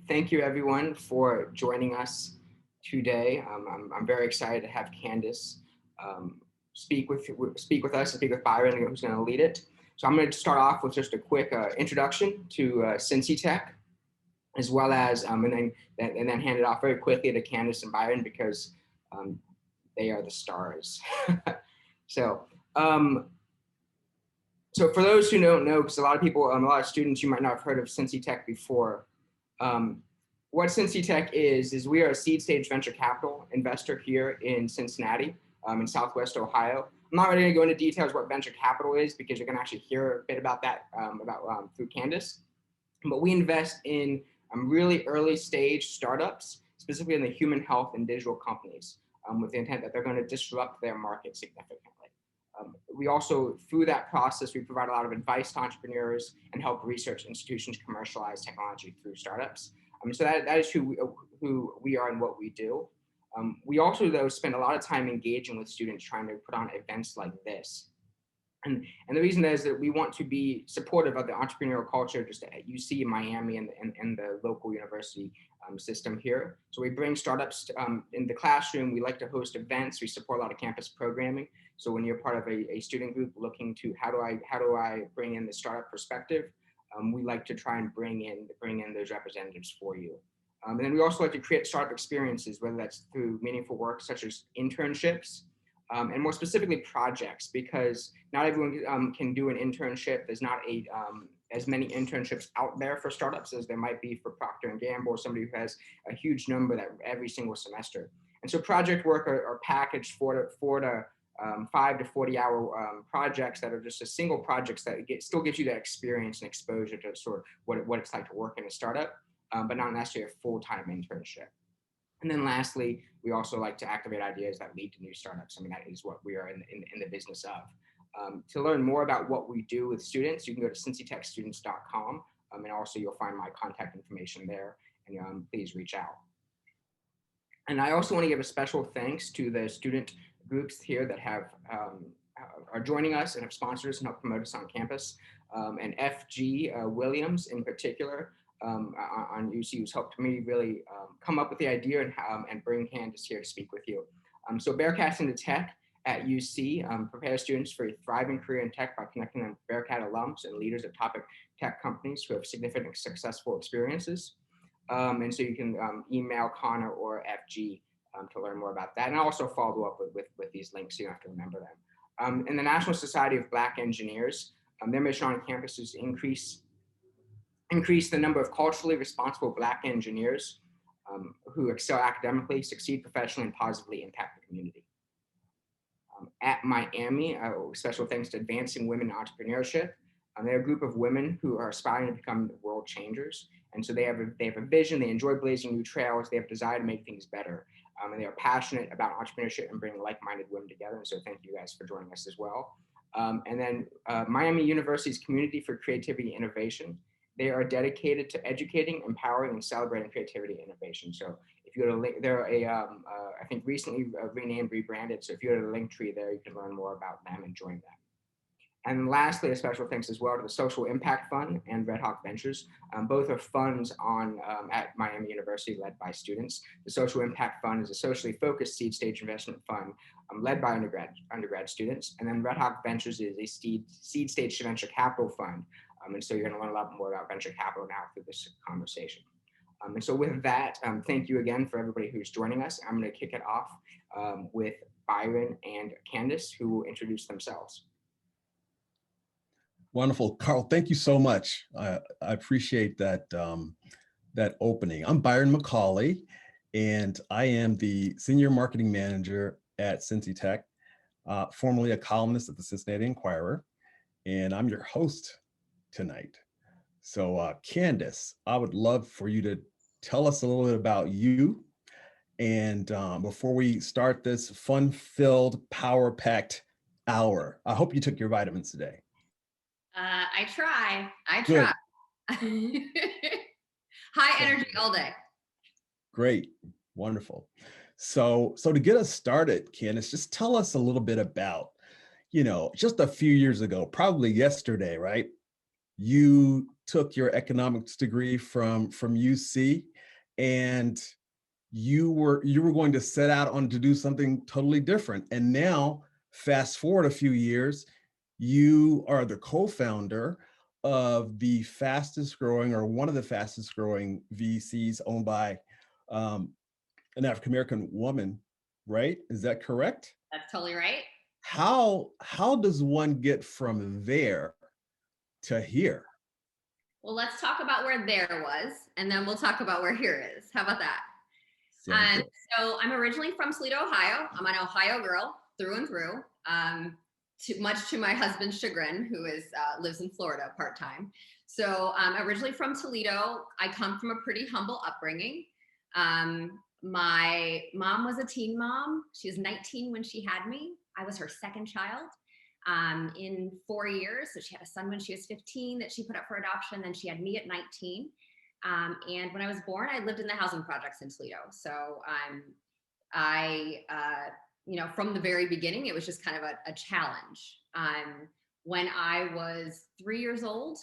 Thank you everyone for joining us today. I'm very excited to have Candice speak with us and speak with Byron, who's going to lead it. So I'm going to start off with just a quick introduction to CincyTech, as well as and then hand it off very quickly to Candice and Byron because they are the stars. So. So for those who don't know, because a lot of people, a lot of students, you might not have heard of CincyTech before. What CincyTech is we are a seed stage venture capital investor here in Cincinnati, in Southwest Ohio. I'm not really going to go into details what venture capital is because you're going to actually hear a bit about that through Candice. But we invest in really early stage startups, specifically in the human health and digital companies, with the intent that they're going to disrupt their market significantly. We also, through that process, we provide a lot of advice to entrepreneurs and help research institutions commercialize technology through startups. So that is who we are and what we do. We also, though, spend a lot of time engaging with students trying to put on events like this. And the reason is that we want to be supportive of the entrepreneurial culture just at UC Miami and the local university system here. So we bring startups in the classroom. We like to host events. We support a lot of campus programming. So when you're part of a student group looking to how do I bring in the startup perspective, we like to try and bring in those representatives for you. And then we also like to create startup experiences, whether that's through meaningful work such as internships, and more specifically projects, because not everyone can do an internship. There's not as many internships out there for startups as there might be for Procter & Gamble or somebody who has a huge number that every single semester. And so project work are packaged 5 to 40 hour projects that are just a single projects that still gives you that experience and exposure to sort of what it's like to work in a startup, but not necessarily a full-time internship. And then lastly, we also like to activate ideas that lead to new startups. I mean, that is what we are in the business of. To learn more about what we do with students, you can go to cincytechstudents.com, and also you'll find my contact information there, and please reach out. And I also want to give a special thanks to the student groups here that are joining us and have sponsored us and help promote us on campus. And FG Williams in particular on UC, who's helped me really come up with the idea and bring Candice here to speak with you. So Bearcast into Tech at UC prepares students for a thriving career in tech by connecting them with Bearcat alums and leaders of topic tech companies who have significant successful experiences. And so you can email Connor or FG to learn more about that. And I'll also follow up with these links so you don't have to remember them. And the National Society of Black Engineers, their mission on campus is to increase the number of culturally responsible Black engineers who excel academically, succeed professionally, and positively impact the community. At Miami, special thanks to Advancing Women in Entrepreneurship. They're a group of women who are aspiring to become world changers. And so they have a vision, they enjoy blazing new trails, they have a desire to make things better. And they are passionate about entrepreneurship and bringing like-minded women together. And so thank you guys for joining us as well. And then Miami University's Community for Creativity and Innovation. They are dedicated to educating, empowering, and celebrating creativity and innovation. So if you go to link, they're I think recently rebranded. So if you go to the link tree there, you can learn more about them and join them. And lastly, a special thanks as well to the Social Impact Fund and Red Hawk Ventures. Both are funds at Miami University led by students. The Social Impact Fund is a socially focused seed stage investment fund led by undergrad students. And then Red Hawk Ventures is a seed stage venture capital fund. And so you're going to learn a lot more about venture capital now through this conversation. And so with that, thank you again for everybody who's joining us. I'm going to kick it off with Byron and Candice, who will introduce themselves. Wonderful, Carl. Thank you so much. I appreciate that that opening. I'm Byron McCauley, and I am the Senior Marketing Manager at CincyTech, formerly a columnist at the Cincinnati Enquirer, and I'm your host tonight. So Candice, I would love for you to tell us a little bit about you. And before we start this fun-filled, power-packed hour, I hope you took your vitamins today. I try. Good. High energy all day. Great. Wonderful. So to get us started, Candice, just tell us a little bit about, just a few years ago, probably yesterday, right? you took your economics degree from UC, and you were going to set out on to do something totally different. And now, fast forward a few years, you are the co-founder of the fastest growing, or one of the fastest growing VCs owned by an African American woman, right? Is that correct? That's totally right. How does one get from there to here? Well, let's talk about where there was, and then we'll talk about where here is. How about that? So I'm originally from Toledo, Ohio. I'm an Ohio girl through and through, much to my husband's chagrin, who lives in Florida part-time. So I'm originally from Toledo. I come from a pretty humble upbringing. My mom was a teen mom. She was 19 when she had me. I was her second child in 4 years. So she had a son when she was 15 that she put up for adoption. Then she had me at 19. And when I was born, I lived in the housing projects in Toledo. So from the very beginning, it was just kind of a challenge. When I was 3 years old,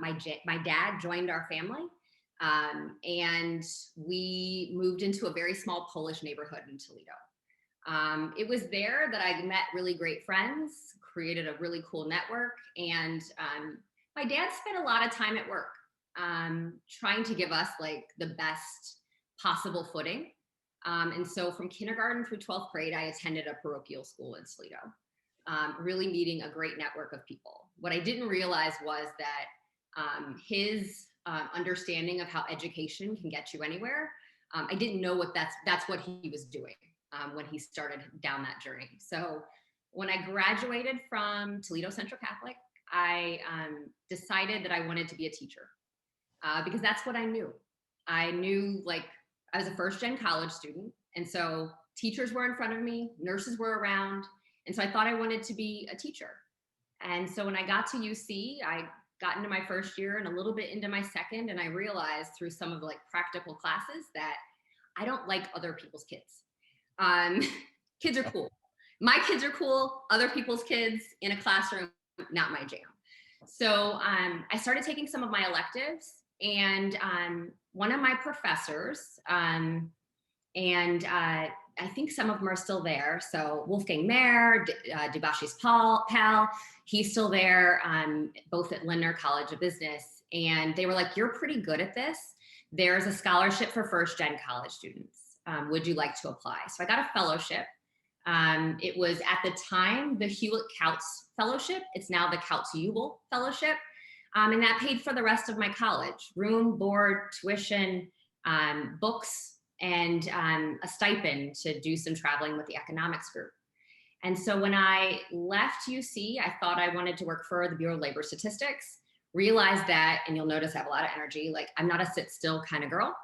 my dad joined our family. And we moved into a very small Polish neighborhood in Toledo. It was there that I met really great friends, created a really cool network. And my dad spent a lot of time at work trying to give us like the best possible footing. And so from kindergarten through 12th grade, I attended a parochial school in Toledo, really meeting a great network of people. What I didn't realize was that his understanding of how education can get you anywhere, I didn't know that's what he was doing when he started down that journey. So when I graduated from Toledo Central Catholic, I decided that I wanted to be a teacher because that's what I knew. I knew, like, I was a first-gen college student, and so teachers were in front of me, nurses were around, and so I thought I wanted to be a teacher. And so when I got to UC, I got into my first year and a little bit into my second, and I realized through some of the practical classes that I don't like other people's kids. Kids are cool. My kids are cool. Other people's kids in a classroom, not my jam. So I started taking some of my electives, and one of my professors, I think some of them are still there. So Wolfgang Mayer, Debashi's pal, he's still there, both at Lindner College of Business. And they were like, "You're pretty good at this. There's a scholarship for first-gen college students. Would you like to apply?" So I got a fellowship. It was at the time the Hewlett-Kautz Fellowship. It's now the Kautz-Ubel Fellowship. And that paid for the rest of my college: room, board, tuition, books, and a stipend to do some traveling with the economics group. And so when I left UC, I thought I wanted to work for the Bureau of Labor Statistics, realized that, and you'll notice I have a lot of energy, like I'm not a sit still kind of girl,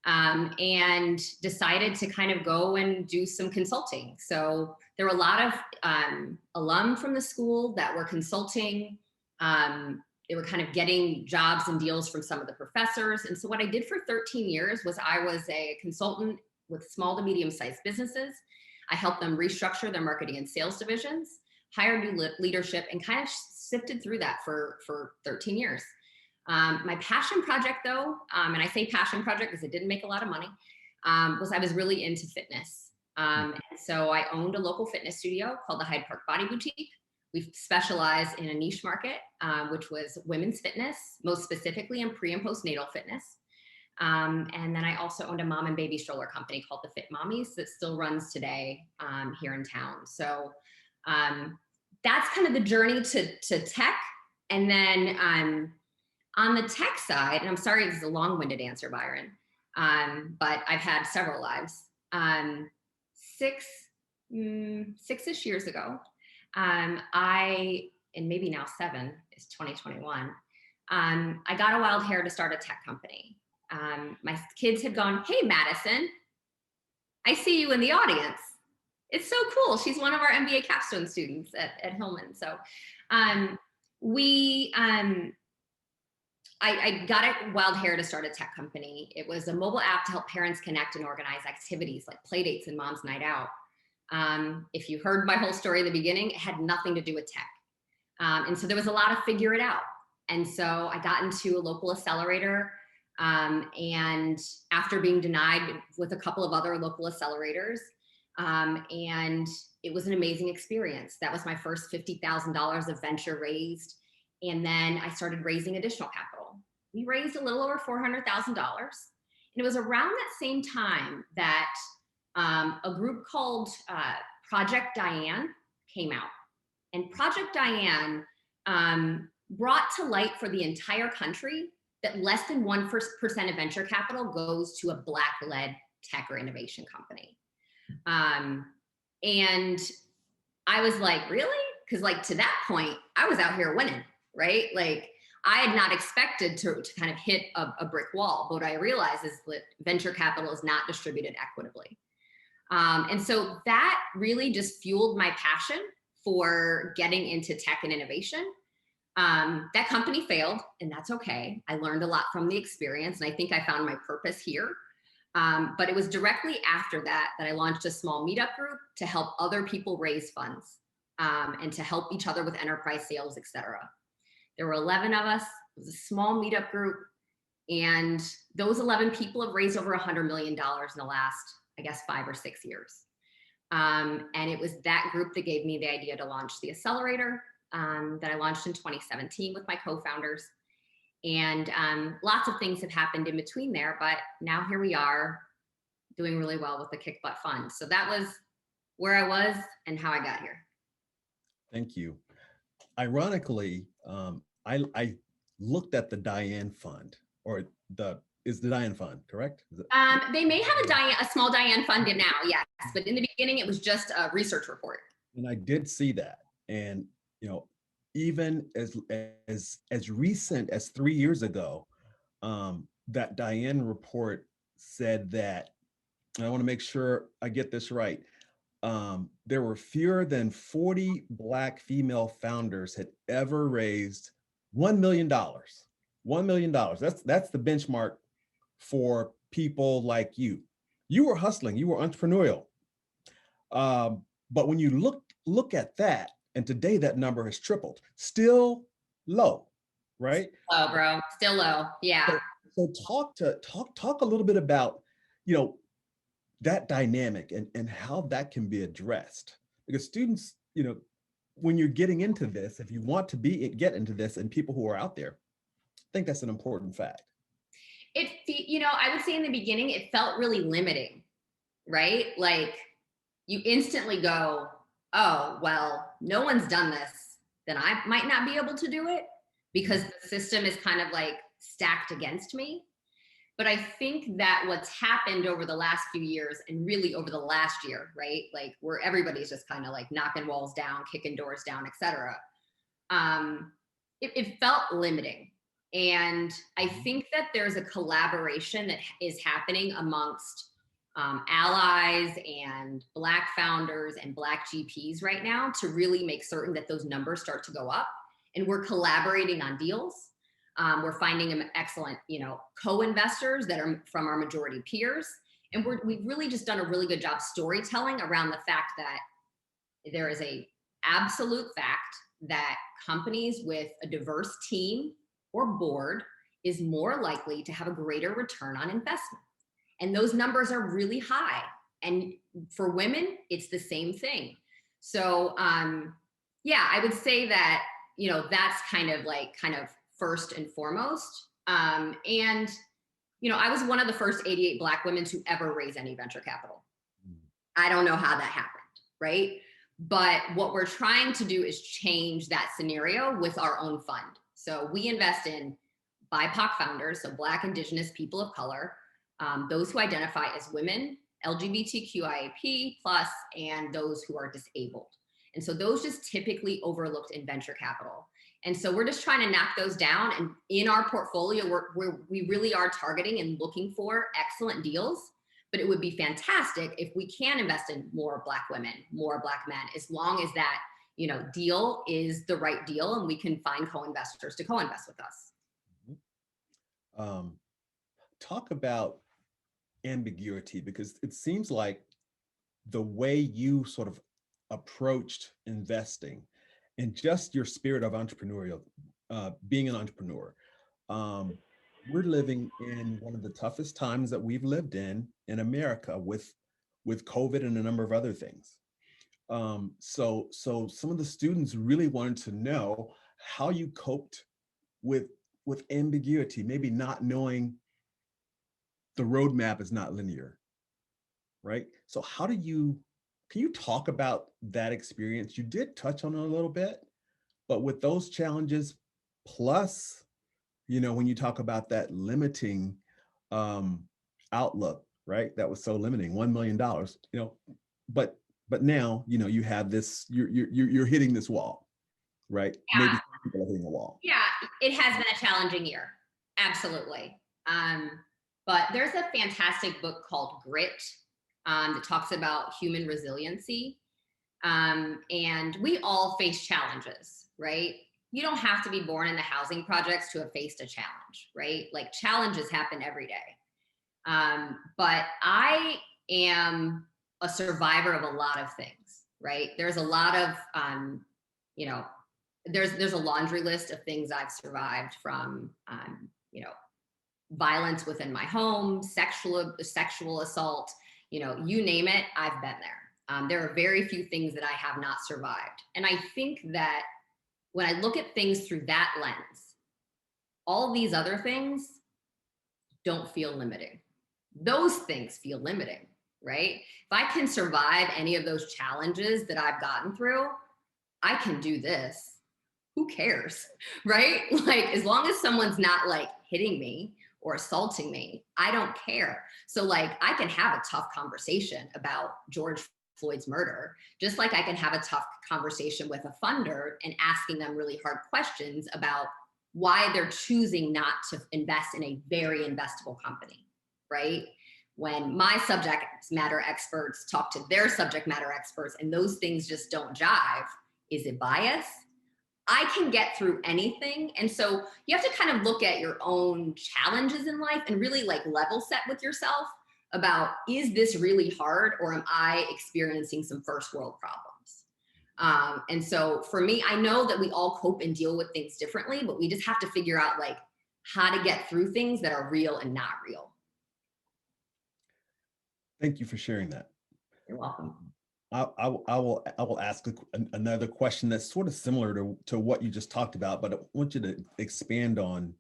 and decided to kind of go and do some consulting. So there were a lot of alum from the school that were consulting. They were kind of getting jobs and deals from some of the professors. And so what I did for 13 years was I was a consultant with small to medium-sized businesses. I helped them restructure their marketing and sales divisions, hire new leadership, and kind of sifted through that for 13 years. My passion project, though, and I say passion project because it didn't make a lot of money, was I was really into fitness. And so I owned a local fitness studio called the Hyde Park Body Boutique. We specialized in a niche market, which was women's fitness, most specifically in pre and postnatal fitness. And then I also owned a mom and baby stroller company called the Fit Mommies that still runs today here in town. So that's kind of the journey to tech. And then on the tech side, and I'm sorry, this is a long-winded answer, Byron, but I've had several lives. Six-ish years ago, and maybe now 7 is 2021, I got a wild hair to start a tech company. My kids had gone, "Hey, Madison, I see you in the audience. It's so cool. She's one of our MBA capstone students at Hillman." So I got a wild hair to start a tech company. It was a mobile app to help parents connect and organize activities like play dates and mom's night out. If you heard my whole story in the beginning, it had nothing to do with tech. And so there was a lot of figure it out. And so I got into a local accelerator. And after being denied with a couple of other local accelerators, and it was an amazing experience. That was my first $50,000 of venture raised. And then I started raising additional capital. We raised a little over $400,000. And it was around that same time that a group called Project Diane came out. And Project Diane brought to light for the entire country that less than 1% of venture capital goes to a Black-led tech or innovation company. And I was like, really? Because like to that point, I was out here winning, right? Like I had not expected to kind of hit a brick wall. But what I realized is that venture capital is not distributed equitably. And so that really just fueled my passion for getting into tech and innovation. That company failed, and that's okay. I learned a lot from the experience, and I think I found my purpose here. But it was directly after that that I launched a small meetup group to help other people raise funds and to help each other with enterprise sales, et cetera. There were 11 of us. It was a small meetup group, and those 11 people have raised over $100 million in the last, I guess, 5 or 6 years. And it was that group that gave me the idea to launch the accelerator that I launched in 2017 with my co-founders. And lots of things have happened in between there, but now here we are doing really well with the Kick Butt Fund. So that was where I was and how I got here. Thank you. Ironically, I looked at the Diane Fund, or is the Diane Fund, correct? They may have a small Diane Fund in now, yes. But in the beginning, it was just a research report. And I did see that. And, you know, even as recent as 3 years ago, that Diane report said that, and I want to make sure I get this right, there were fewer than 40 Black female founders had ever raised $1 million. $1 million. That's the benchmark for people like you. You were hustling, you were entrepreneurial. But when you look at that, and today that number has tripled, still low, right? Low, bro, still low, yeah. So talk a little bit about, you know, that dynamic and how that can be addressed. Because students, you know, when you're getting into this, if you want to get into this, and people who are out there, I think that's an important fact. You know, I would say in the beginning, it felt really limiting, right? Like you instantly go, oh, well, no one's done this, then I might not be able to do it because the system is kind of like stacked against me. But I think that what's happened over the last few years, and really over the last year, right? Like where everybody's just kind of like knocking walls down, kicking doors down, et cetera. It felt limiting. And I think that there's a collaboration that is happening amongst allies and Black founders and Black GPs right now to really make certain that those numbers start to go up. And we're collaborating on deals. We're finding excellent, you know, co-investors that are from our majority peers. And we've really just done a really good job storytelling around the fact that there is a absolute fact that companies with a diverse team or board is more likely to have a greater return on investment. And those numbers are really high. And for women, it's the same thing. So yeah, I would say that, you know, that's kind of first and foremost. And, you know, I was one of the first 88 Black women to ever raise any venture capital. I don't know how that happened, right? But what we're trying to do is change that scenario with our own fund. So we invest in BIPOC founders, so Black, Indigenous, people of color, those who identify as women, LGBTQIA+, and those who are disabled. And so those just typically overlooked in venture capital. And so we're just trying to knock those down. And in our portfolio, we really are targeting and looking for excellent deals. But it would be fantastic if we can invest in more Black women, more Black men, as long as that, you know, deal is the right deal and we can find co-investors to co-invest with us. Talk about ambiguity, because it seems like the way you sort of approached investing and just your spirit of entrepreneurial being an entrepreneur. We're living in one of the toughest times that we've lived in America with COVID and a number of other things. So some of the students really wanted to know how you coped with ambiguity, maybe not knowing the roadmap is not linear, right? So can you talk about that experience? You did touch on it a little bit, but with those challenges, plus, when you talk about that limiting outlook, right? That was so limiting, $1 million, but now, you have this, you're hitting this wall, right? Yeah. Maybe people are hitting a wall. Yeah, it has been a challenging year. Absolutely. But there's a fantastic book called Grit that talks about human resiliency. And we all face challenges, right? You don't have to be born in the housing projects to have faced a challenge, right? Like challenges happen every day. But I am a survivor of a lot of things, right? There's a lot of, there's a laundry list of things I've survived from, violence within my home, sexual assault, you name it, I've been there. There are very few things that I have not survived. And I think that when I look at things through that lens, all these other things don't feel limiting. Those things feel limiting, right? If I can survive any of those challenges that I've gotten through, I can do this. Who cares, right? Like, as long as someone's not like hitting me or assaulting me, I don't care. So like, I can have a tough conversation about George Floyd's murder, just like I can have a tough conversation with a funder and asking them really hard questions about why they're choosing not to invest in a very investable company, right? When my subject matter experts talk to their subject matter experts and those things just don't jive, is it bias? I can get through anything. And so you have to kind of look at your own challenges in life and really like level set with yourself about, is this really hard or am I experiencing some first world problems? And so for me, I know that we all cope and deal with things differently, but we just have to figure out like how to get through things that are real and not real. Thank you for sharing that. You're welcome. I will ask another question that's sort of similar to what you just talked about, but I want you to expand on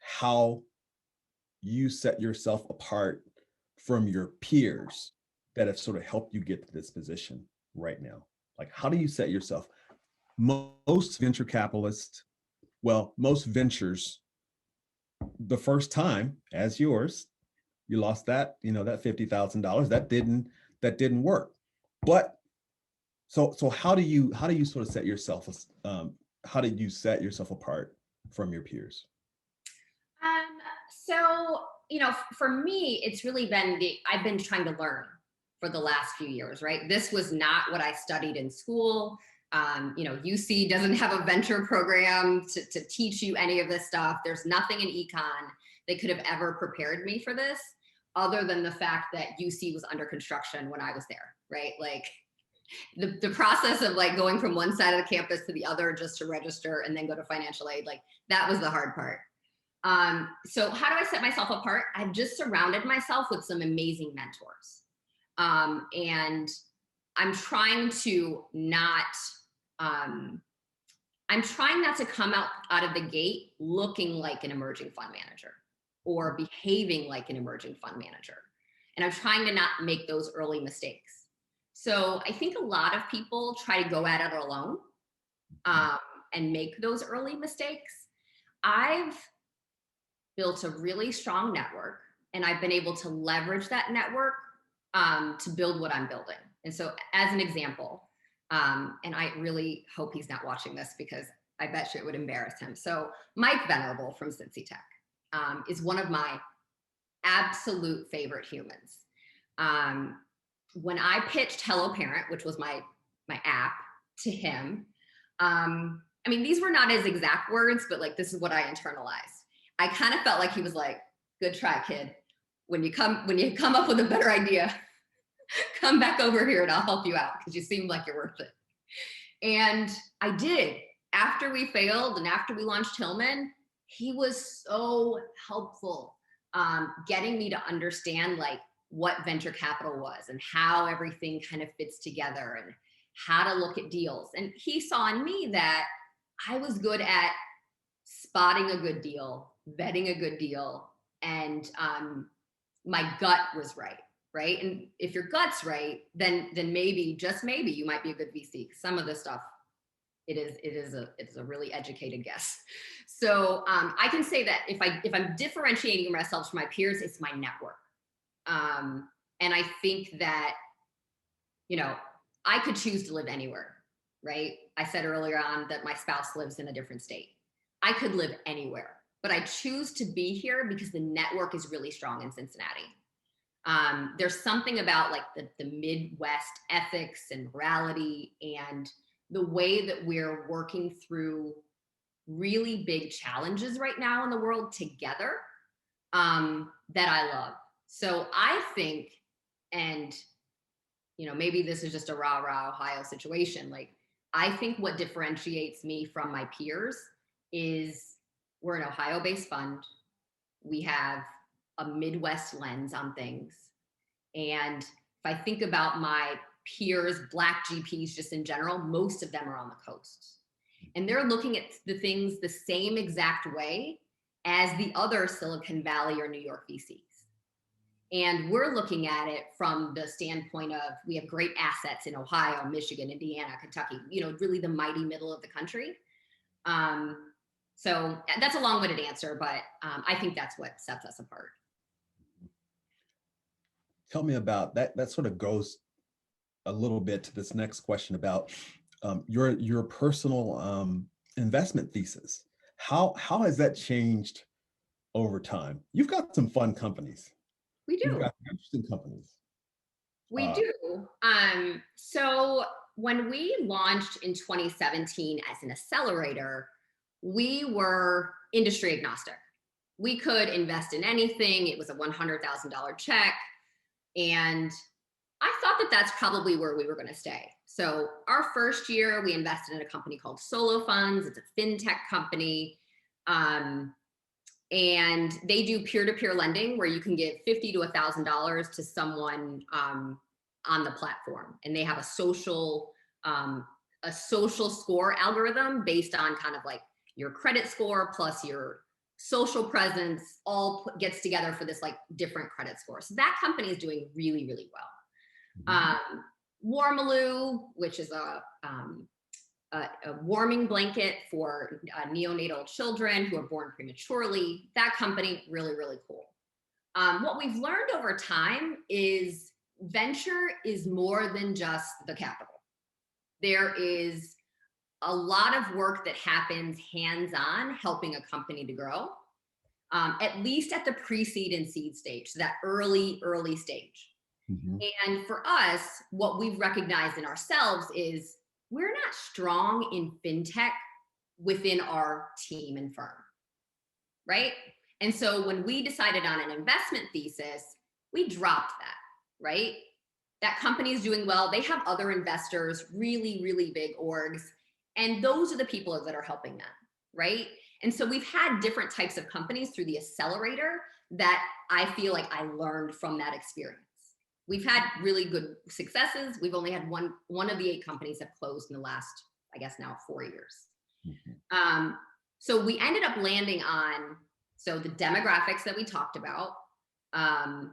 how you set yourself apart from your peers that have sort of helped you get to this position right now. Like, how do you set yourself? Most venture capitalists, most ventures, the first time, as yours, you lost that, that $50,000, that didn't work. But so how do you sort of set yourself, how did you set yourself apart from your peers? So, for me, it's really been I've been trying to learn for the last few years, right? This was not what I studied in school. UC doesn't have a venture program to teach you any of this stuff. There's nothing in econ that could have ever prepared me for this, other than the fact that UC was under construction when I was there, right? Like the process of like going from one side of the campus to the other just to register and then go to financial aid, like that was the hard part. So how do I set myself apart? I've just surrounded myself with some amazing mentors. And I'm trying to not, come out of the gate looking like an emerging fund manager or behaving like an emerging fund manager. And I'm trying to not make those early mistakes. So I think a lot of people try to go at it alone and make those early mistakes. I've built a really strong network and I've been able to leverage that network to build what I'm building. And so as an example, and I really hope he's not watching this because I bet you it would embarrass him. So Mike Venerable from CincyTech is one of my absolute favorite humans. When I pitched Hello Parent, which was my app, to him, these were not his exact words, but like, this is what I internalized. I kind of felt like he was like, good try, kid. When you come up with a better idea, come back over here and I'll help you out because you seem like you're worth it. And I did. after we failed and after we launched Hillman, he was so helpful, getting me to understand like what venture capital was and how everything kind of fits together and how to look at deals. And he saw in me that I was good at spotting a good deal, vetting a good deal, and my gut was right, right? And if your gut's right, then maybe, just maybe, you might be a good VC. Some of the stuff, it's a really educated guess. So I can say that if I'm differentiating myself from my peers, it's my network. And I think that, you know, I could choose to live anywhere, right? I said earlier on that my spouse lives in a different state. I could live anywhere, but I choose to be here because the network is really strong in Cincinnati. There's something about like the Midwest ethics and morality and the way that we're working through really big challenges right now in the world together, that I love. So I think, and you know, maybe this is just a rah-rah Ohio situation. Like, I think what differentiates me from my peers is we're an Ohio-based fund. We have a Midwest lens on things. And if I think about my peers, Black GPs just in general, most of them are on the coast. And they're looking at the things the same exact way as the other Silicon Valley or New York VCs. And we're looking at it from the standpoint of, we have great assets in Ohio, Michigan, Indiana, Kentucky, you know, really the mighty middle of the country. So that's a long-winded answer, but I think that's what sets us apart. Tell me about that. That sort of goes a little bit to this next question about your personal investment thesis. How has that changed over time? You've got some fun companies. We do. You've got interesting companies. We do. So when we launched in 2017 as an accelerator, we were industry agnostic. We could invest in anything. It was a $100,000 check. And I thought that that's probably where we were going to stay. So our first year, we invested in a company called Solo Funds. It's a fintech company. And they do peer-to-peer lending where you can give $50 to $1,000 to someone on the platform. And they have a social score algorithm based on kind of like your credit score plus your social presence all gets together for this like different credit score. So that company is doing really, really well. Warmaloo, which is a warming blanket for neonatal children who are born prematurely. That company, really, really cool. What we've learned over time is venture is more than just the capital. There is a lot of work that happens hands-on helping a company to grow, at least at the pre-seed and seed stage, so that early stage. Mm-hmm. And for us, what we've recognized in ourselves is we're not strong in fintech within our team and firm, right? And so when we decided on an investment thesis, we dropped that, right? That company is doing well. They have other investors, really, really big orgs. And those are the people that are helping them, right? And so we've had different types of companies through the accelerator that I feel like I learned from that experience. We've had really good successes. We've only had one of the 8 companies have closed in the last, I guess now 4 years. Mm-hmm. So we ended up landing on, so the demographics that we talked about, and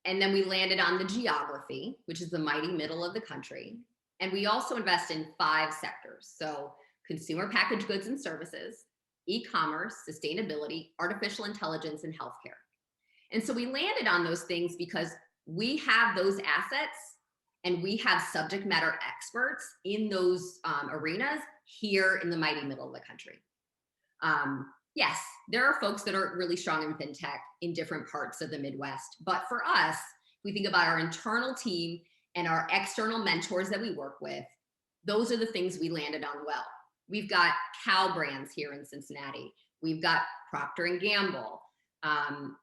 then we landed on the geography, which is the mighty middle of the country. And we also invest in 5 sectors. So consumer packaged goods and services, e-commerce, sustainability, artificial intelligence, and healthcare. And so we landed on those things because we have those assets and we have subject matter experts in those arenas here in the mighty middle of the country. Yes, there are folks that are really strong in fintech in different parts of the Midwest. But for us, we think about our internal team and our external mentors that we work with. Those are the things we landed on well. We've got Cal Brands here in Cincinnati. We've got Procter & Gamble.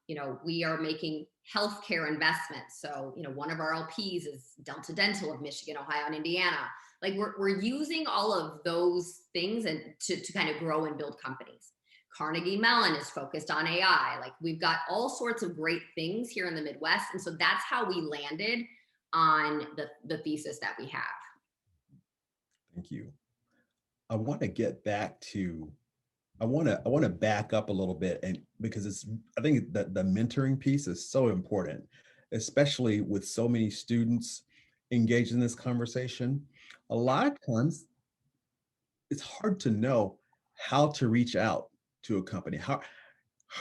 You know, we are making healthcare investments. So, you know, one of our LPs is Delta Dental of Michigan, Ohio, and Indiana. Like we're using all of those things and to kind of grow and build companies. Carnegie Mellon is focused on AI. Like we've got all sorts of great things here in the Midwest. And so that's how we landed on the thesis that we have. Thank you. I want to get back to, I want to back up a little bit, and because I think that the mentoring piece is so important, especially with so many students engaged in this conversation. A lot of times it's hard to know how to reach out to a company. How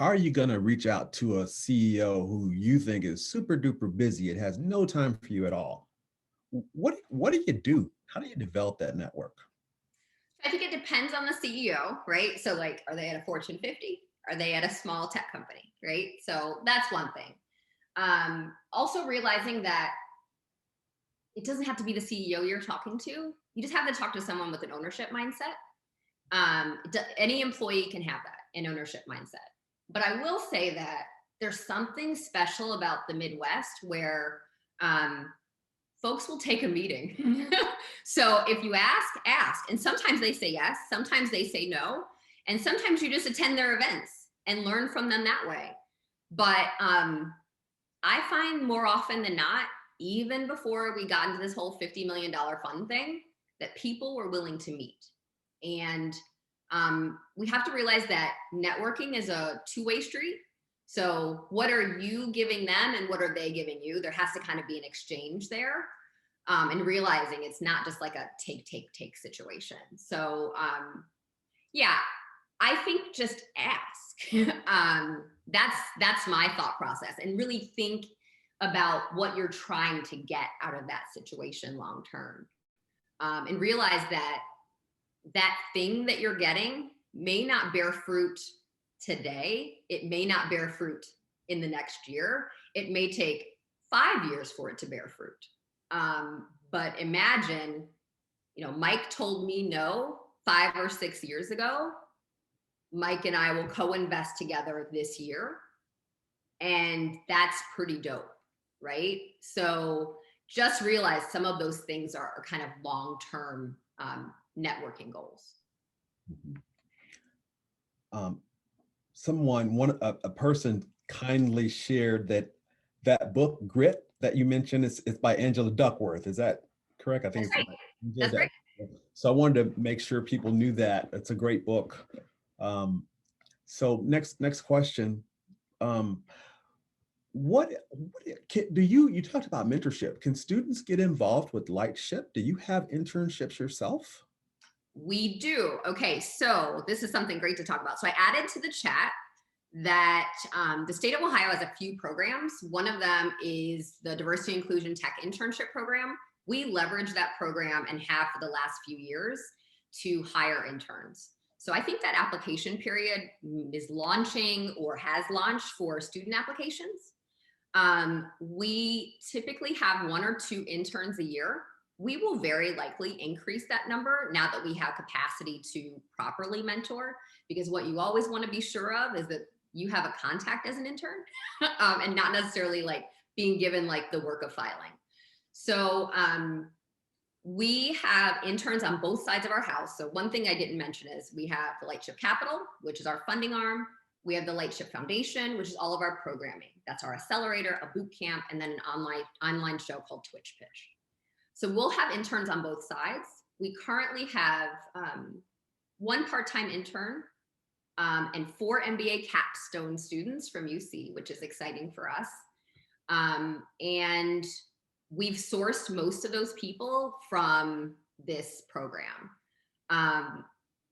are you going to reach out to a CEO who you think is super duper busy and has no time for you at all? What do you do? How do you develop that network? I think it depends on the CEO, right? So like, are they at a Fortune 50? Are they at a small tech company, right? So that's one thing. Also realizing that it doesn't have to be the CEO you're talking to. You just have to talk to someone with an ownership mindset. Any employee can have that, an ownership mindset. But I will say that there's something special about the Midwest where folks will take a meeting. So if you ask. And sometimes they say yes, sometimes they say no. And sometimes you just attend their events and learn from them that way. But I find more often than not, even before we got into this whole $50 million fund thing, that people were willing to meet. And we have to realize that networking is a two-way street. So what are you giving them and what are they giving you? There has to kind of be an exchange there, and realizing it's not just like a take situation. So yeah, I think just ask. That's my thought process, and really think about what you're trying to get out of that situation long term, and realize that thing that you're getting may not bear fruit today. It may not bear fruit in the next year. It may take 5 years for it to bear fruit. But imagine, Mike told me no 5 or 6 years ago. Mike and I will co-invest together this year. And that's pretty dope, right? So just realize some of those things are kind of long-term networking goals. A person kindly shared that book Grit that you mentioned is by Angela Duckworth. Is that correct? I think That's right. That's right. So I wanted to make sure people knew that. It's a great book. So next question. What do you talked about mentorship? Can students get involved with Lightship? Do you have internships yourself? We do. Okay, so this is something great to talk about. So I added to the chat that the state of Ohio has a few programs. One of them is the Diversity Inclusion Tech Internship Program. We leverage that program and have for the last few years to hire interns. So I think that application period is launching or has launched for student applications. We typically have 1 or 2 interns a year. We will very likely increase that number now that we have capacity to properly mentor, because what you always want to be sure of is that you have a contact as an intern and not necessarily like being given like the work of filing. So we have interns on both sides of our house. So one thing I didn't mention is we have the Lightship Capital, which is our funding arm. We have the Lightship Foundation, which is all of our programming. That's our accelerator, a boot camp, and then an online show called Twitch Pitch. So we'll have interns on both sides. We currently have 1 part-time intern and 4 MBA capstone students from UC, which is exciting for us. And we've sourced most of those people from this program.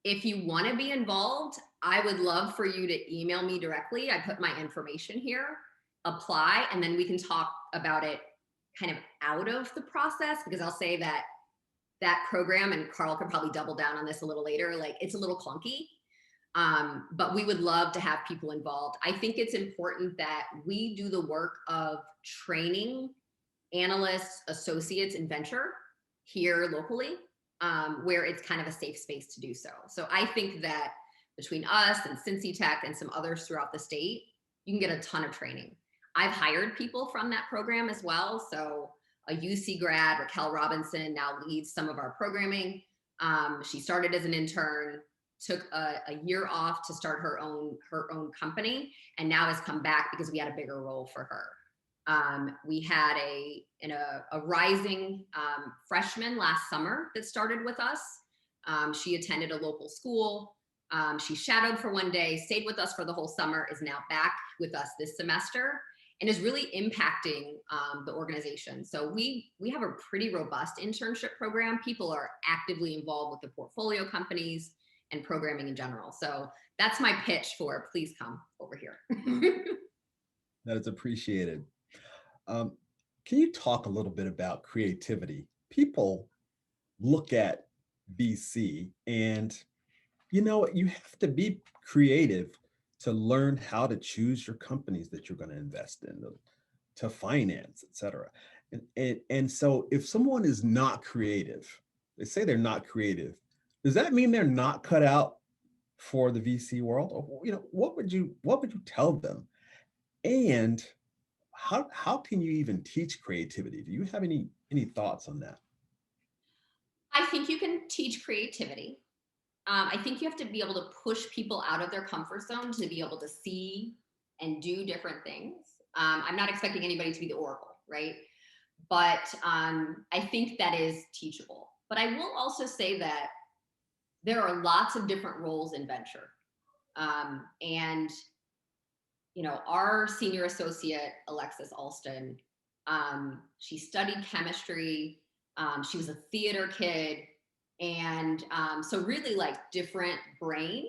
If you want to be involved, I would love for you to email me directly. I put my information here, apply, and then we can talk about it kind of out of the process, because I'll say that program, and Carl could probably double down on this a little later, like it's a little clunky, but we would love to have people involved. I think it's important that we do the work of training analysts, associates in venture here locally, where it's kind of a safe space to do so. So I think that between us and CincyTech and some others throughout the state, you can get a ton of training. I've hired people from that program as well. So a UC grad, Raquel Robinson, now leads some of our programming. She started as an intern, took a year off to start her own company, and now has come back because we had a bigger role for her. We had a rising freshman last summer that started with us. She attended a local school. She shadowed for one day, stayed with us for the whole summer, is now back with us this semester, and is really impacting the organization. So we have a pretty robust internship program. People are actively involved with the portfolio companies and programming in general. So that's my pitch for please come over here. That is appreciated. Can you talk a little bit about creativity? People look at VC and, you know, you have to be creative to learn how to choose your companies that you're going to invest in, to finance, et cetera. And so if someone is not creative, they say they're not creative, does that mean they're not cut out for the VC world? Or, you know, what would you tell them? And how can you even teach creativity? Do you have any thoughts on that? I think you can teach creativity. I think you have to be able to push people out of their comfort zone to be able to see and do different things. I'm not expecting anybody to be the oracle, right? But I think that is teachable. But I will also say that there are lots of different roles in venture. And, you know, our senior associate, Alexis Alston, she studied chemistry. She was a theater kid. And so really like different brain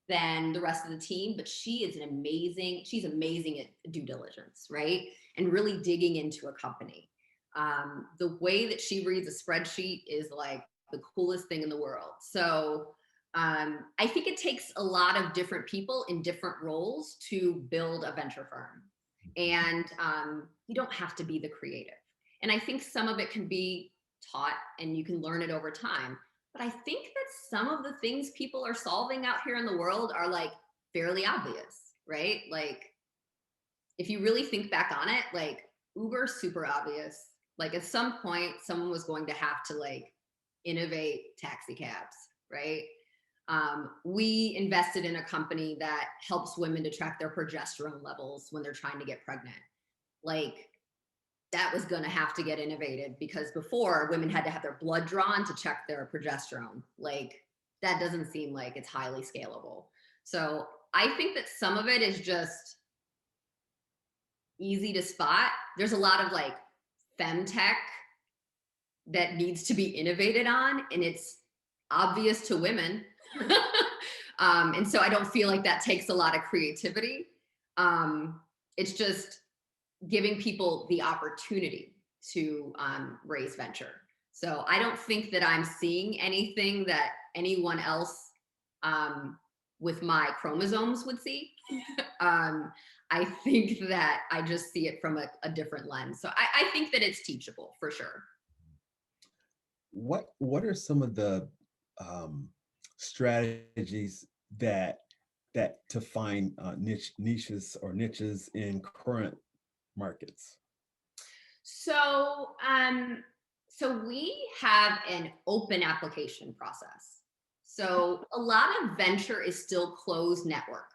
than the rest of the team, but she's amazing at due diligence, right? And really digging into a company. The way that she reads a spreadsheet is like the coolest thing in the world. So I think it takes a lot of different people in different roles to build a venture firm. And you don't have to be the creative. And I think some of it can be taught and you can learn it over time. But I think that some of the things people are solving out here in the world are like fairly obvious, right? Like if you really think back on it, like Uber's super obvious. Like at some point, someone was going to have to like innovate taxi cabs, right? We invested in a company that helps women to track their progesterone levels when they're trying to get pregnant. Like that was going to have to get innovated because before women had to have their blood drawn to check their progesterone. Like that doesn't seem like it's highly scalable. So I think that some of it is just easy to spot. There's a lot of like femtech that needs to be innovated on, and it's obvious to women. And so I don't feel like that takes a lot of creativity. It's just giving people the opportunity to raise venture. So I don't think that I'm seeing anything that anyone else with my chromosomes would see. I think that I just see it from a different lens. So I think that it's teachable for sure. What are some of the strategies that to find niches in current markets? So we have an open application process. So a lot of venture is still closed network.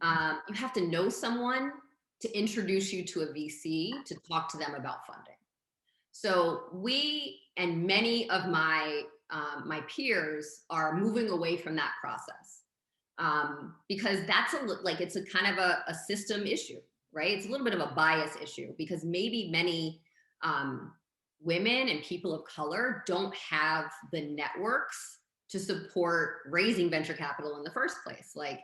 You have to know someone to introduce you to a VC to talk to them about funding. So we and many of my peers are moving away from that process because that's it's a kind of a system issue, right? It's a little bit of a bias issue because maybe many women and people of color don't have the networks to support raising venture capital in the first place. Like,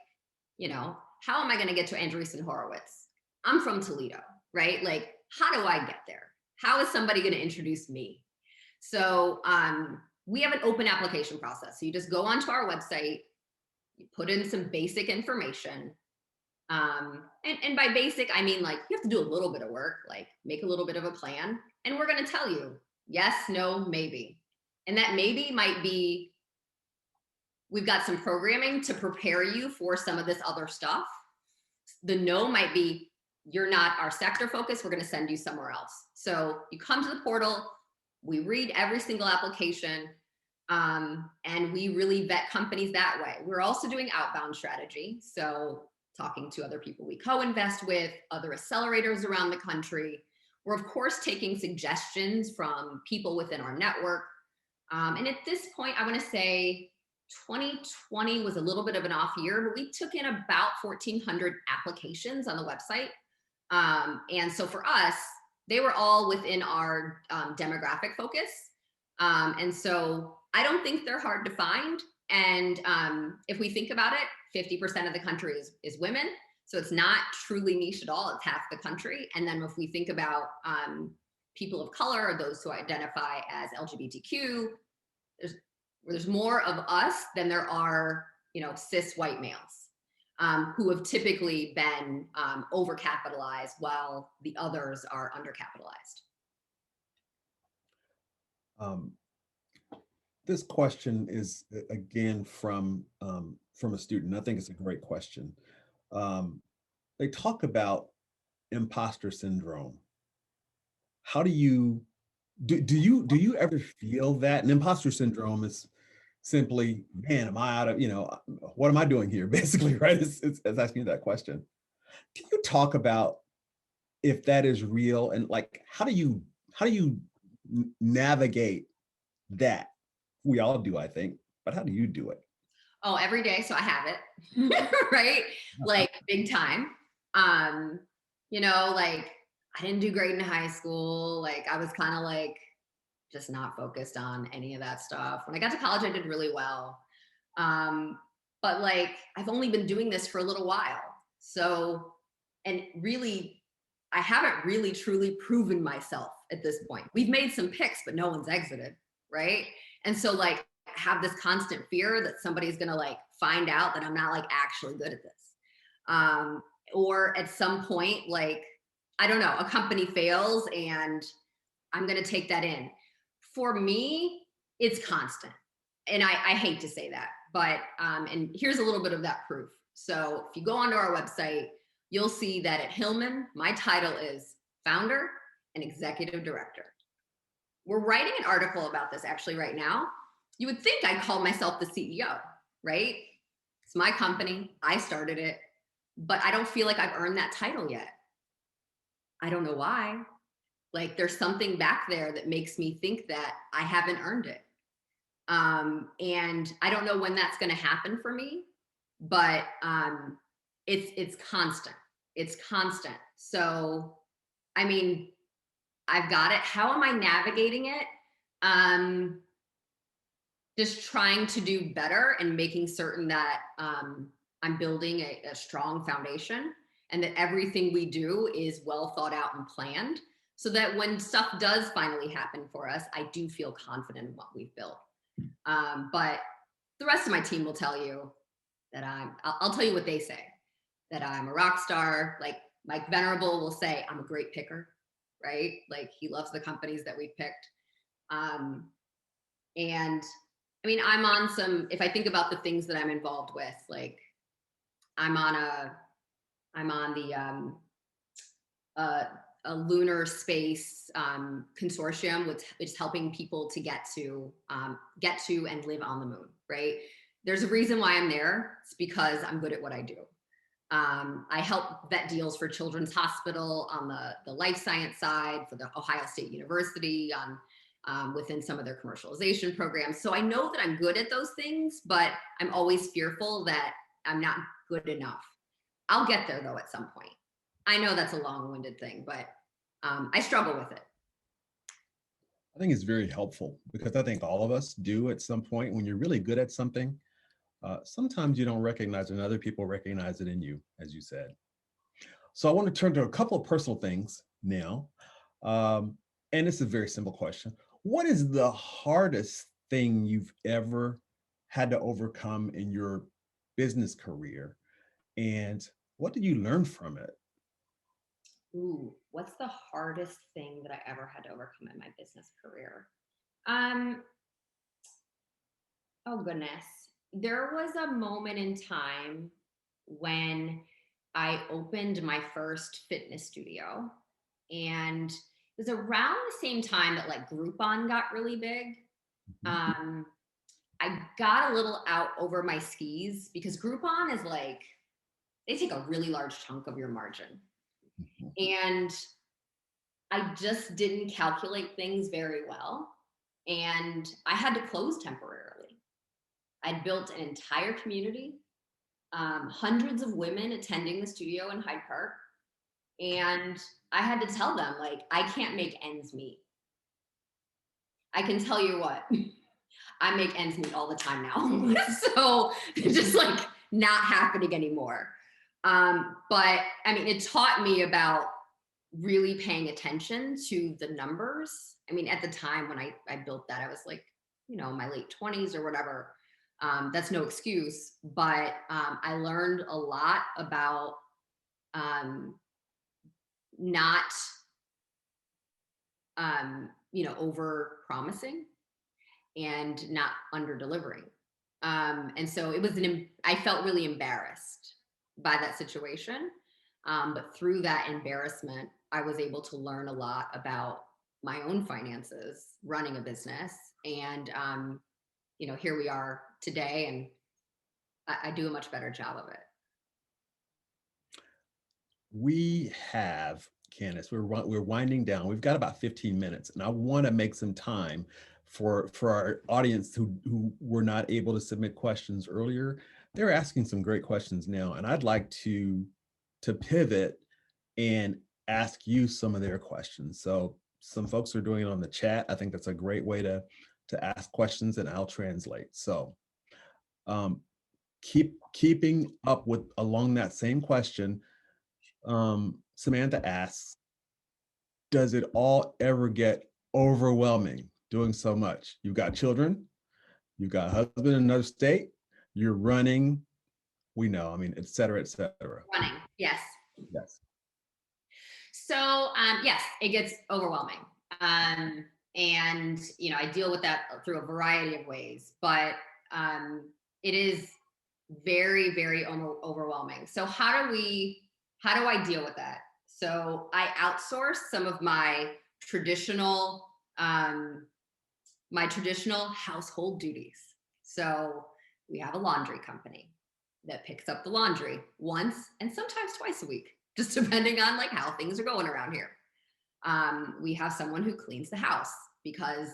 you know, how am I going to get to Andreessen Horowitz? I'm from Toledo, right? Like, how do I get there? How is somebody going to introduce me? So we have an open application process. So you just go onto our website, you put in some basic information. And by basic, I mean, like, you have to do a little bit of work, like make a little bit of a plan. And we're going to tell you yes, no, maybe. And that maybe might be, we've got some programming to prepare you for some of this other stuff. The no might be, you're not our sector focus, we're going to send you somewhere else. So you come to the portal, we read every single application, and we really vet companies that way. We're also doing outbound strategy. So talking to other people we co-invest with, other accelerators around the country. We're of course taking suggestions from people within our network. And at this point, I want to say 2020 was a little bit of an off year, but we took in about 1,400 applications on the website. And so for us, they were all within our demographic focus. And so I don't think they're hard to find. And if we think about it, 50% of the country is women. So it's not truly niche at all. It's half the country. And then if we think about people of color or those who identify as LGBTQ, there's more of us than there are, cis white males who have typically been overcapitalized while the others are undercapitalized. This question is again from a student. I think it's a great question. They talk about imposter syndrome. How do you ever feel that? And imposter syndrome is simply, man, am I out of, what am I doing here? Basically, right? It's asking you that question. Can you talk about if that is real and like how do you navigate that? We all do, I think, but how do you do it? Oh, every day. So I have it, right? Like big time. Like I didn't do great in high school. Like I was kind of like just not focused on any of that stuff. When I got to college, I did really well. But like I've only been doing this for a little while. So, and really, I haven't really truly proven myself at this point. We've made some picks, but no one's exited, right? And so like I have this constant fear that somebody's gonna like find out that I'm not like actually good at this. Or at some point, like, I don't know, a company fails and I'm gonna take that in. For me, it's constant. And I hate to say that, but, and here's a little bit of that proof. So if you go onto our website, you'll see that at Hillman, my title is founder and executive director. We're writing an article about this actually right now. You would think I'd call myself the CEO, right? It's my company, I started it, but I don't feel like I've earned that title yet. I don't know why. Like there's something back there that makes me think that I haven't earned it. And I don't know when that's going to happen for me, but it's constant. It's constant. So, I mean, I've got it. How am I navigating it? Just trying to do better and making certain that I'm building a strong foundation and that everything we do is well thought out and planned so that when stuff does finally happen for us, I do feel confident in what we've built. But the rest of my team will tell you that I'll tell you what they say, that I'm a rock star. Like Mike Venerable will say, I'm a great picker, right? Like he loves the companies that we've picked. And I mean, I'm on some, if I think about the things that I'm involved with, like I'm on a lunar space consortium, which is helping people to get to and live on the moon, right? There's a reason why I'm there. It's because I'm good at what I do. I help vet deals for Children's Hospital on the life science side, for the Ohio State University on within some of their commercialization programs. So I know that I'm good at those things, but I'm always fearful that I'm not good enough. I'll get there though at some point. I know that's a long-winded thing, but I struggle with it. I think it's very helpful because I think all of us do at some point when you're really good at something. Sometimes you don't recognize it and other people recognize it in you, as you said. So I want to turn to a couple of personal things now. And it's a very simple question. What is the hardest thing you've ever had to overcome in your business career? And what did you learn from it? Ooh, what's the hardest thing that I ever had to overcome in my business career? Oh goodness. There was a moment in time when I opened my first fitness studio, and it was around the same time that like Groupon got really big. I got a little out over my skis because Groupon is like, they take a really large chunk of your margin. And I just didn't calculate things very well. And I had to close temporarily. I'd built an entire community, hundreds of women attending the studio in Hyde Park. And I had to tell them, like, I can't make ends meet. I can tell you what, I make ends meet all the time now. So it's just like not happening anymore. But I mean, it taught me about really paying attention to the numbers. I mean, at the time when I built that, I was like, you know, in my late 20s or whatever. That's no excuse, but I learned a lot about not, you know, over promising and not under delivering. And so it was I felt really embarrassed by that situation. But through that embarrassment, I was able to learn a lot about my own finances, running a business. And, you know, here we are today, and I do a much better job of it. We have, Candice, we're winding down. We've got about 15 minutes, and I want to make some time for our audience who were not able to submit questions earlier. They're asking some great questions now, and I'd like to pivot and ask you some of their questions. So some folks are doing it on the chat. I think that's a great way to ask questions, and I'll translate. So keeping up with along that same question, Samantha asks, does it all ever get overwhelming doing so much? You've got children, you've got a husband in another state, you're running, we know, I mean, et cetera, et cetera. Running, yes. Yes. So yes, it gets overwhelming. And, you know, I deal with that through a variety of ways, but it is very, very overwhelming. So how do I deal with that? So I outsource some of my traditional household duties. So we have a laundry company that picks up the laundry once and sometimes twice a week, just depending on like how things are going around here. We have someone who cleans the house because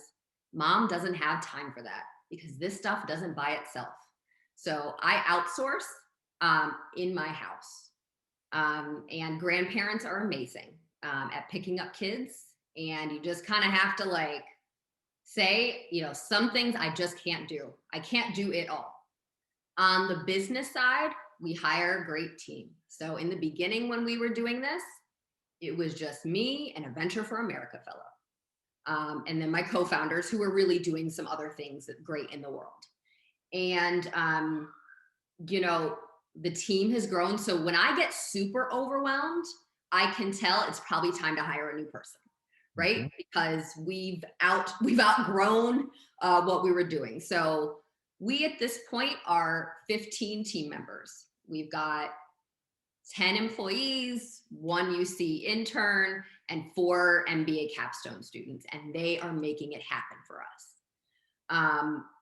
mom doesn't have time for that, because this stuff doesn't buy itself. So I outsource in my house. And grandparents are amazing at picking up kids. And you just kind of have to like say, you know, some things I just can't do. I can't do it all. On the business side, we hire a great team. So in the beginning, when we were doing this, it was just me and a Venture for America fellow. And then my co-founders who were really doing some other things that great in the world. And, you know, the team has grown. So when I get super overwhelmed, I can tell it's probably time to hire a new person, right? Mm-hmm. Because we've outgrown what we were doing. So we at this point are 15 team members. We've got 10 employees, 1 UC intern, and 4 MBA capstone students, and they are making it happen for us.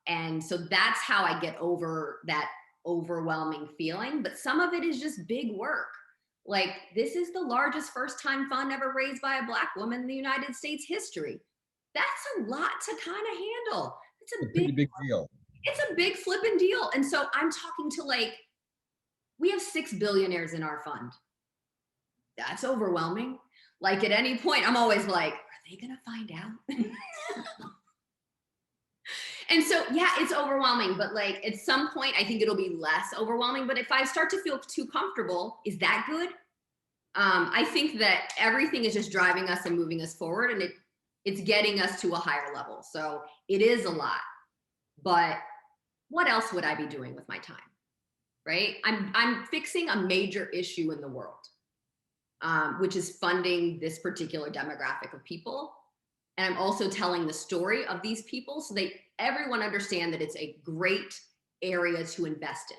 And so that's how I get over that overwhelming feeling. But some of it is just big work. Like, this is the largest first-time fund ever raised by a Black woman in the United States history. That's a lot to kind of handle. It's a big deal. It's a big flipping deal. And so I'm talking to, like, we have 6 billionaires in our fund. That's overwhelming. Like, at any point, I'm always like, are they going to find out? And so, yeah, it's overwhelming, but like at some point, I think it'll be less overwhelming. But if I start to feel too comfortable, is that good? I think that everything is just driving us and moving us forward, and it's getting us to a higher level. So it is a lot, but what else would I be doing with my time, right? I'm fixing a major issue in the world, which is funding this particular demographic of people. And I'm also telling the story of these people so everyone understand that it's a great area to invest in.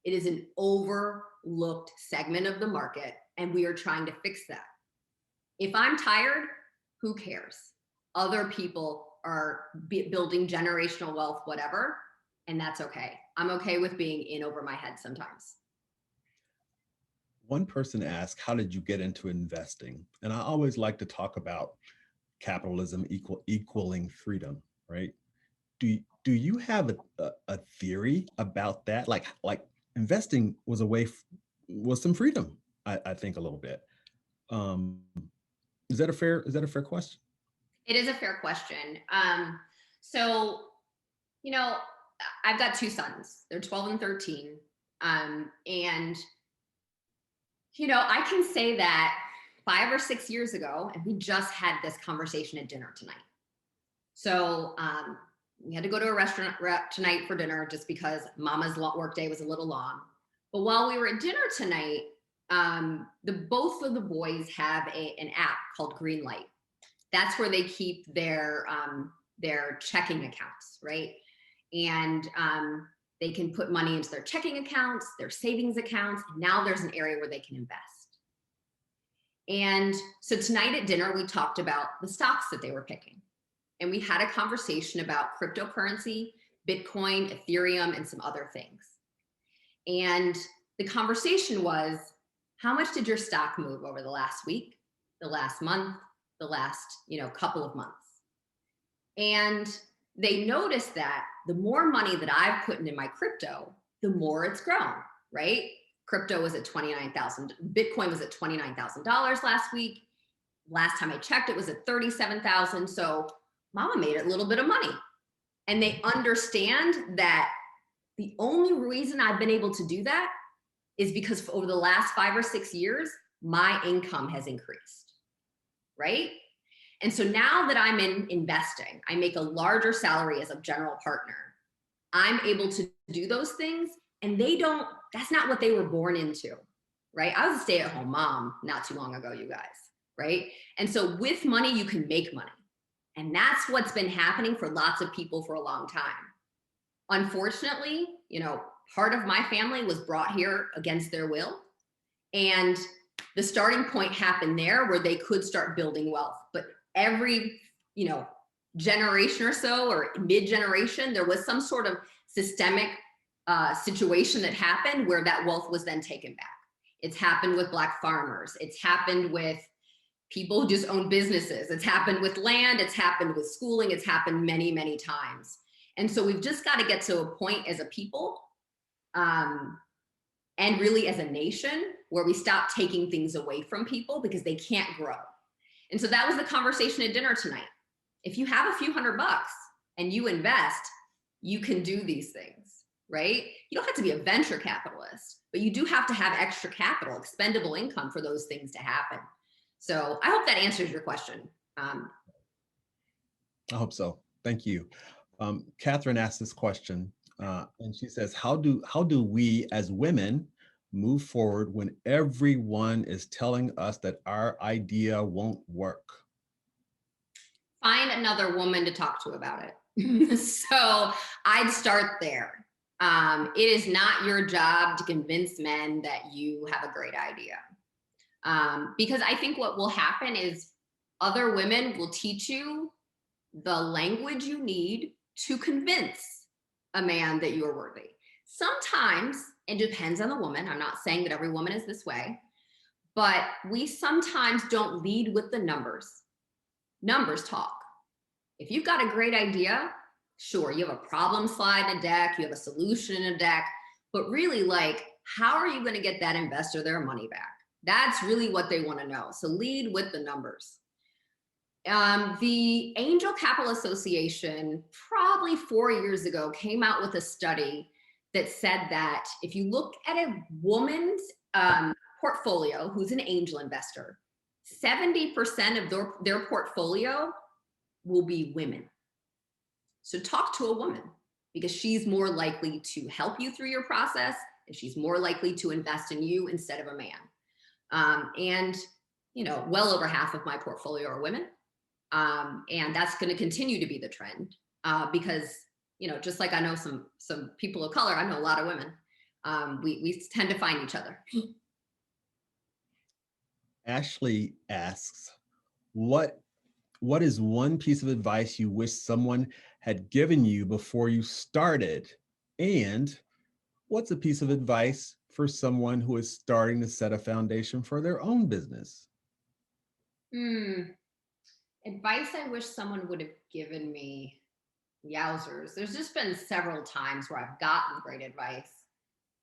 It is an overlooked segment of the market, and we are trying to fix that. If I'm tired, who cares? Other people are building generational wealth, whatever, and that's okay. I'm okay with being in over my head sometimes. One person asked, how did you get into investing? And I always like to talk about capitalism equaling freedom, right? Do you have a theory about that? Like investing was was some freedom, I think a little bit. Is that a fair question? It is a fair question. So, you know, I've got two sons. They're 12 and 13. And, you know, I can say that 5 or 6 years ago, and we just had this conversation at dinner tonight. So we had to go to a restaurant tonight for dinner just because Mama's work day was a little long. But while we were at dinner tonight, both of the boys have an app called Greenlight. That's where they keep their checking accounts, right? And they can put money into their checking accounts, their savings accounts. And now there's an area where they can invest. And so tonight at dinner, we talked about the stocks that they were picking. And we had a conversation about cryptocurrency, Bitcoin, Ethereum, and some other things. And the conversation was, how much did your stock move over the last week, the last month, the last, couple of months? And they noticed that the more money that I've put into my crypto, the more it's grown, right? Crypto was at $29,000. Bitcoin was at $29,000 last week. Last time I checked, it was at $37,000. So Mama made a little bit of money. And they understand that the only reason I've been able to do that is because over the last 5 or 6 years, my income has increased, right? And so now that I'm in investing, I make a larger salary as a general partner. I'm able to do those things, and that's not what they were born into, right? I was a stay-at-home mom not too long ago, you guys, right? And so with money, you can make money. And that's what's been happening for lots of people for a long time. Unfortunately, part of my family was brought here against their will. And the starting point happened there where they could start building wealth. But every, generation or so, or mid-generation, there was some sort of systemic situation that happened where that wealth was then taken back. It's happened with Black farmers. It's happened with people who just own businesses. It's happened with land. It's happened with schooling. It's happened many, many times. And so we've just got to get to a point as a people and really as a nation where we stop taking things away from people because they can't grow. And so that was the conversation at dinner tonight. If you have a few $100 and you invest, you can do these things, right? You don't have to be a venture capitalist, but you do have to have extra capital, expendable income for those things to happen. So I hope that answers your question. I hope so. Thank you. Catherine asked this question, and she says, how do we as women move forward when everyone is telling us that our idea won't work? Find another woman to talk to about it. So I'd start there. It is not your job to convince men that you have a great idea. Because I think what will happen is other women will teach you the language you need to convince a man that you are worthy. Sometimes it depends on the woman. I'm not saying that every woman is this way, but we sometimes don't lead with the numbers. Numbers talk. If you've got a great idea, sure, you have a problem slide in a deck, you have a solution in a deck, but really, how are you going to get that investor their money back? That's really what they want to know. So lead with the numbers. The Angel Capital Association, probably 4 years ago, came out with a study that said that if you look at a woman's portfolio who's an angel investor, 70% of their portfolio will be women. So talk to a woman because she's more likely to help you through your process and she's more likely to invest in you instead of a man. And well over half of my portfolio are women. And that's going to continue to be the trend because, just like I know some people of color, I know a lot of women. we tend to find each other. Ashley asks, what is one piece of advice you wish someone had given you before you started? And what's a piece of advice for someone who is starting to set a foundation for their own business? Advice I wish someone would have given me. Yowzers. There's just been several times where I've gotten great advice.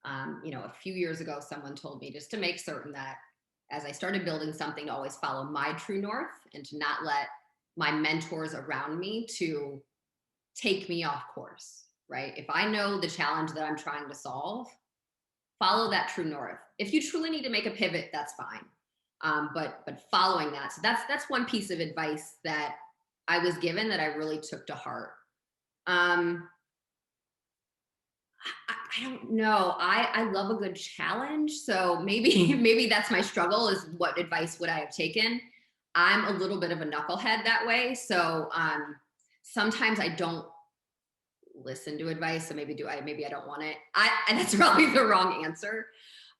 A few years ago, someone told me just to make certain that as I started building something, to always follow my true north and to not let my mentors around me to take me off course, right? If I know the challenge that I'm trying to solve, follow that true north. If you truly need to make a pivot, that's fine. But following that, so that's one piece of advice that I was given that I really took to heart. I don't know. I love a good challenge. So maybe that's my struggle, is what advice would I have taken? I'm a little bit of a knucklehead that way. So sometimes I don't listen to advice. So maybe I don't want it. And that's probably the wrong answer.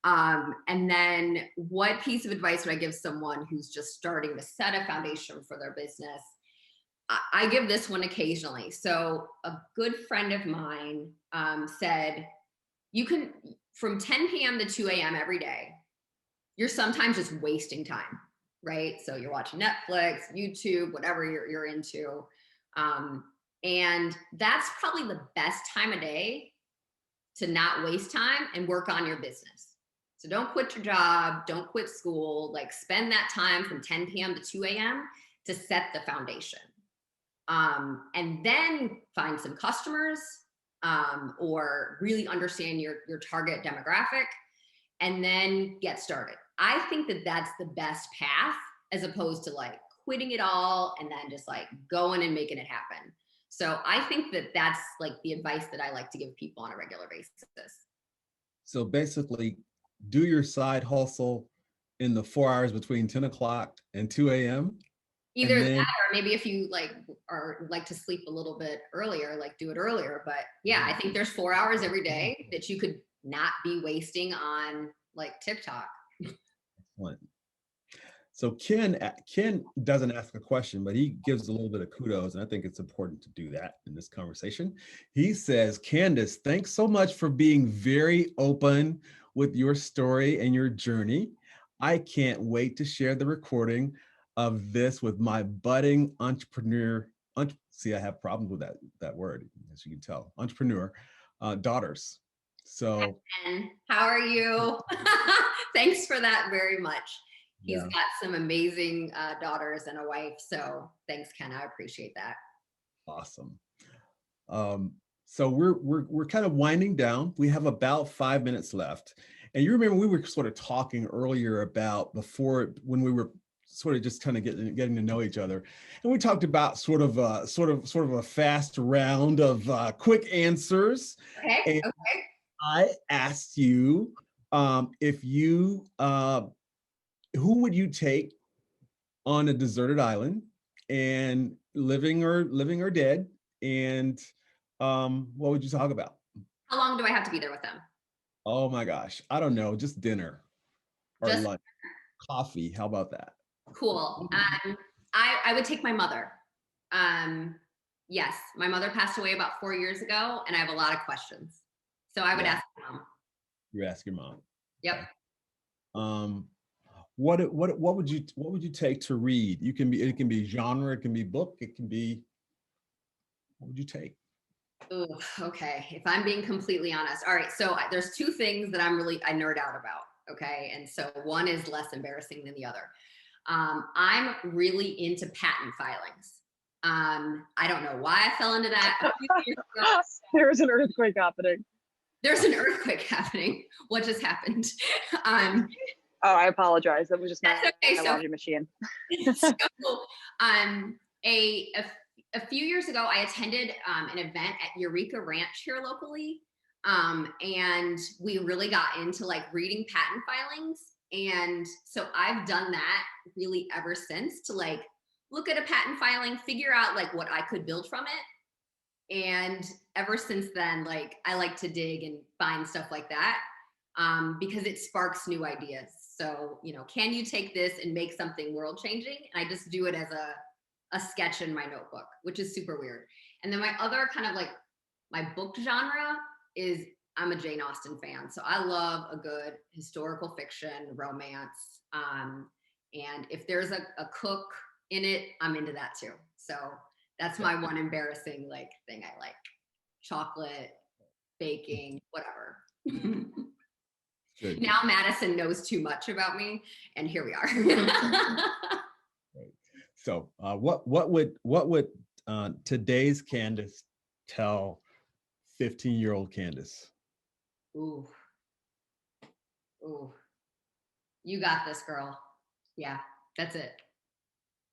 And then what piece of advice would I give someone who's just starting to set a foundation for their business? I give this one occasionally. So a good friend of mine said, you can, from 10 p.m. to 2 a.m. every day, you're sometimes just wasting time, right? So you're watching Netflix, YouTube, whatever you're into. And that's probably the best time of day to not waste time and work on your business. So don't quit your job, don't quit school, like spend that time from 10 p.m. to 2 a.m. to set the foundation. And then find some customers, or really understand your target demographic, and then get started. I think that that's the best path, as opposed to like quitting it all and then just like going and making it happen. So I think that that's like the advice that I like to give people on a regular basis. So basically, do your side hustle in the 4 hours between 10 o'clock and 2 a.m. Either that, or maybe if you like to sleep a little bit earlier, like do it earlier. But yeah, I think there's 4 hours every day that you could not be wasting on like TikTok. Excellent. So Ken doesn't ask a question, but he gives a little bit of kudos, and I think it's important to do that in this conversation. He says, Candice, thanks so much for being very open with your story and your journey. I can't wait to share the recording of this with my budding entrepreneur. See, I have problems with that word, as you can tell. Entrepreneur daughters. So, and how are you? Thanks for that very much. He's got some amazing daughters and a wife. So thanks, Ken. I appreciate that. Awesome. So we're kind of winding down. We have about 5 minutes left. And you remember we were sort of talking earlier about when we were sort of just kind of getting to know each other, and we talked about sort of a fast round of quick answers. Okay. And I asked you if you who would you take on a deserted island, and living or dead, and what would you talk about? How long do I have to be there with them? Oh my gosh, I don't know, just dinner or just lunch, coffee. How about that? Cool. I would take my mother. Yes, my mother passed away about 4 years ago, and I have a lot of questions. So I would ask my mom. You ask your mom. Yep. What would you take to read? It can be genre, it can be book, it can be, what would you take? Ooh, okay. If I'm being completely honest. All right. So there's two things that I nerd out about. Okay. And so one is less embarrassing than the other. I'm really into patent filings. I don't know why I fell into that. There's an earthquake happening. There's an earthquake happening. What just happened? Oh, I apologize. That was just my laundry machine. So, a few years ago, I attended an event at Eureka Ranch here locally. And we really got into like reading patent filings. And so I've done that really ever since, to like look at a patent filing, figure out like what I could build from it. And ever since then, like I like to dig and find stuff like that because it sparks new ideas. So, you know, can you take this and make something world changing? And I just do it as a sketch in my notebook, which is super weird. And then my other kind of like my book genre is I'm a Jane Austen fan. So I love a good historical fiction, romance. And if there's a cook in it, I'm into that too. So that's my one embarrassing like thing I like. Chocolate, baking, whatever. Good. Now Madison knows too much about me, and here we are. Right. So what would today's Candice tell 15-year-old Candice? Ooh. Ooh. You got this, girl. Yeah, that's it.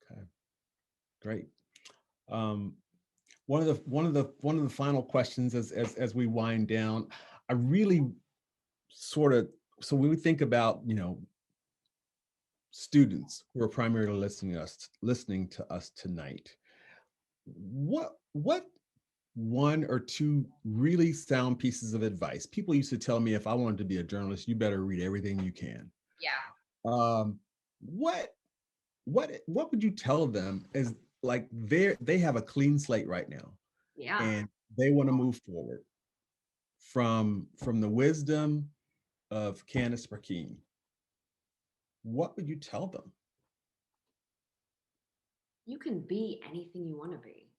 Okay. Great. One of the final questions as we wind down, I really sort of, so when we think about, you know, students who are primarily listening to us tonight, what one or two really sound pieces of advice? People used to tell me if I wanted to be a journalist, you better read everything you can. Yeah. What would you tell them as like they have a clean slate right now, Yeah. and they want to move forward from the wisdom of Candice Brackeen? What would you tell them? You can be anything you want to be,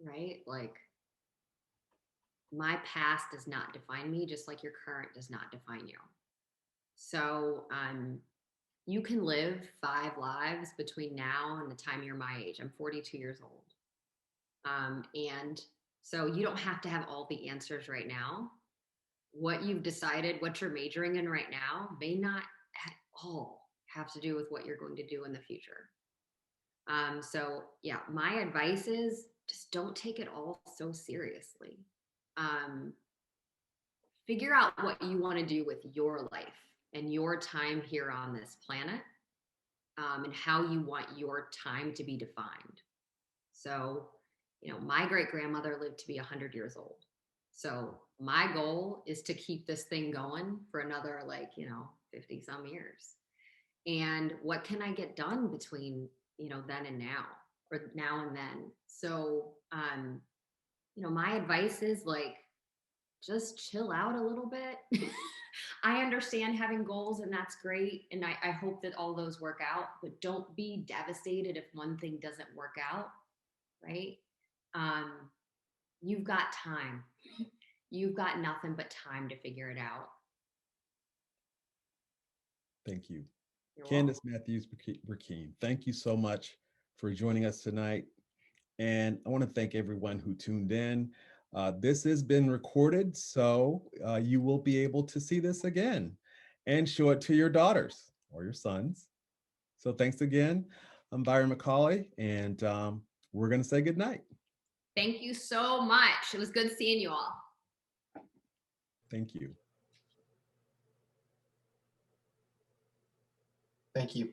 right? Like my past does not define me, just like your current does not define you. So you can live 5 lives between now and the time you're my age. I'm 42 years old. And so you don't have to have all the answers right now. What you've decided, what you're majoring in right now may not at all have to do with what you're going to do in the future. So yeah, my advice is just don't take it all so seriously. Figure out what you want to do with your life and your time here on this planet, and how you want your time to be defined. So, you know, my great grandmother lived to be 100 years old. So my goal is to keep this thing going for another, like, you know, 50 some years. And what can I get done between, you know, then and now, or now and then? So, you know, my advice is like, just chill out a little bit. I understand having goals, and that's great. And I hope that all those work out, but don't be devastated if one thing doesn't work out, right? You've got time. You've got nothing but time to figure it out. Thank you. You're Candice welcome. Matthews Brackeen, thank you so much for joining us tonight. And I want to thank everyone who tuned in. This has been recorded, so you will be able to see this again and show it to your daughters or your sons. So thanks again. I'm Byron McCauley, and we're going to say goodnight. Thank you so much. It was good seeing you all. Thank you. Thank you.